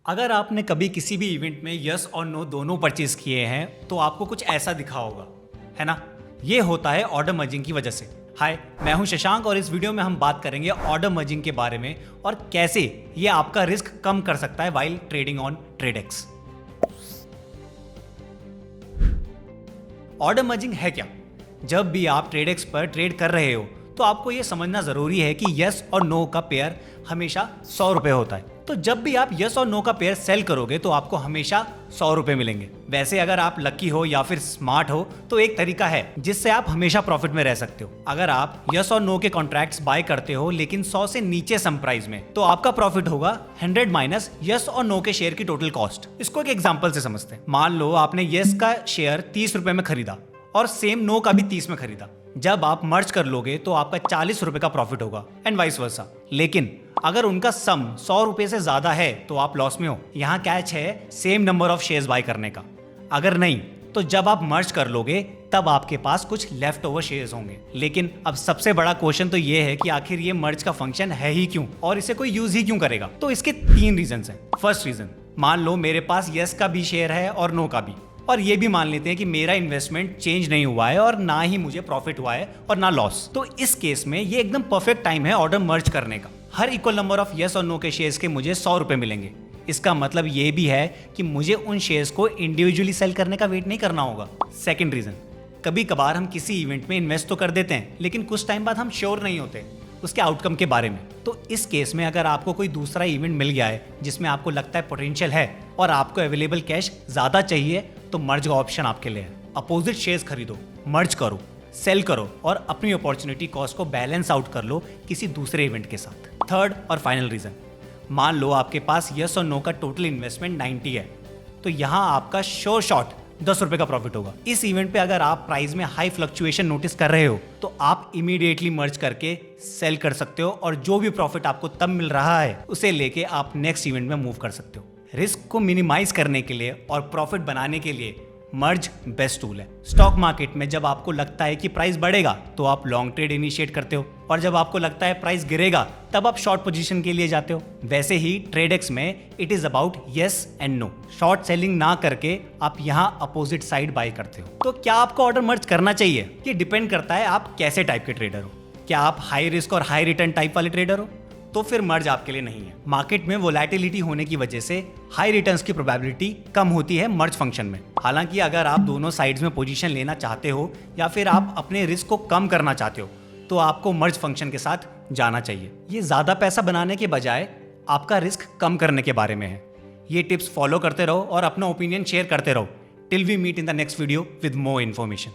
अगर आपने कभी किसी भी इवेंट में यस और नो दोनों परचेज किए हैं तो आपको कुछ ऐसा दिखा होगा, है ना। ये होता है ऑर्डर मर्जिंग की वजह से। हाय, मैं हूं शशांक और इस वीडियो में हम बात करेंगे ऑर्डर मर्जिंग के बारे में और कैसे ये आपका रिस्क कम कर सकता है while trading on Tradex. Order merging है क्या? जब भी आप ट्रेडेक्स पर ट्रेड कर रहे हो तो आपको यह समझना जरूरी है कि यस और नो का पेयर हमेशा 100 रुपए होता है। तो जब भी आप यस और नो का पेयर सेल करोगे तो आपको हमेशा 100 रुपए मिलेंगे। वैसे अगर आप लकी हो या फिर स्मार्ट हो तो एक तरीका है जिससे आप हमेशा प्रॉफिट में रह सकते हो। अगर आप यस और नो के कॉन्ट्रैक्ट्स बाय करते हो लेकिन 100 से नीचे सम प्राइस में, तो आपका प्रॉफिट होगा 100 माइनस यस और नो के शेयर की टोटल कॉस्ट। इसको एक एग्जांपल से समझते हैं। मान लो आपने यस का शेयर 30 रुपए में खरीदा और सेम नो का भी 30 में खरीदा। जब आप मर्ज कर लोगे तो आपका 40 रुपए का प्रॉफिट होगा एंड वाइस वर्सा। लेकिन अगर उनका सम 100 रुपए से ज्यादा है तो आप लॉस में हो। यहाँ कैच है same number of shares buy करने का। अगर नहीं तो जब आप मर्ज कर लोगे तब आपके पास कुछ लेफ्ट ओवर शेयर्स होंगे। लेकिन अब सबसे बड़ा क्वेश्चन तो ये है कि आखिर ये मर्ज का फंक्शन है ही क्यों और इसे कोई यूज ही क्यों करेगा। तो इसके 3 रीजन हैं। फर्स्ट रीजन, मान लो मेरे पास यस का भी शेयर है और नो का भी, और ये भी मान लेते हैं कि मेरा इन्वेस्टमेंट चेंज नहीं हुआ है और ना ही मुझे प्रॉफिट हुआ है और ना लॉस। तो इस केस में ये एकदम परफेक्ट टाइम है ऑर्डर मर्ज करने का। हर इक्वल नंबर ऑफ यस और नो के शेयर्स के मुझे 100 रुपए मिलेंगे। इसका मतलब ये भी है कि मुझे उन शेयर्स को इंडिविजुअली सेल करने का वेट नहीं करना होगा। सेकंड रीजन, कभी कभार हम किसी इवेंट में इन्वेस्ट तो कर देते हैं लेकिन कुछ टाइम बाद हम श्योर नहीं होते उसके आउटकम के बारे में। तो इस केस में अगर आपको कोई दूसरा इवेंट मिल गया है जिसमें आपको लगता है पोटेंशियल है और आपको अवेलेबल कैश ज्यादा चाहिए, तो मर्ज का ऑप्शन आपके लिए है। अपोजिट शेयर्स खरीदो, मर्ज करो, सेल करो और अपनी अपॉर्चुनिटी कॉस्ट को बैलेंस आउट कर लो किसी दूसरे इवेंट के साथ। थर्ड और फाइनल रीजन, मान लो आपके पास यस और नो का टोटल इन्वेस्टमेंट 90 है, तो यहाँ आपका श्योर शॉट 10 रुपए का प्रॉफिट होगा। इस इवेंट पे अगर आप प्राइस में हाई फ्लक्चुएशन नोटिस कर रहे हो तो आप इमीडिएटली मर्ज करके सेल कर सकते हो और जो भी प्रॉफिट आपको तब मिल रहा है उसे लेके आप नेक्स्ट इवेंट में मूव कर सकते हो। रिस्क को मिनिमाइज करने के लिए और प्रॉफिट बनाने के लिए मर्ज बेस्ट टूल है। स्टॉक मार्केट में जब आपको लगता है कि प्राइस बढ़ेगा तो आप लॉन्ग ट्रेड इनिशिएट करते हो और जब आपको लगता है प्राइस गिरेगा तब आप शॉर्ट पोजीशन के लिए जाते हो। वैसे ही ट्रेडेक्स में it is about yes and no. Short selling ना करके आप यहाँ अपोजिट साइड बाय करते हो। तो क्या आपको ऑर्डर मर्ज करना चाहिए? ये डिपेंड करता है आप कैसे टाइप के ट्रेडर हो। क्या आप हाई रिस्क और हाई रिटर्न टाइप वाले ट्रेडर हो तो फिर मर्ज आपके लिए नहीं है। मार्केट में वोलेटिलिटी होने की वजह से हाई रिटर्न्स की प्रोबेबिलिटी कम होती है मर्ज फंक्शन में। हालांकि अगर आप दोनों साइड्स में पोजीशन लेना चाहते हो या फिर आप अपने रिस्क को कम करना चाहते हो तो आपको मर्ज फंक्शन के साथ जाना चाहिए। ये ज्यादा पैसा बनाने के बजाय आपका रिस्क कम करने के बारे में है। ये टिप्स फॉलो करते रहो और अपना ओपिनियन शेयर करते रहो। Till we meet in the next video with more information.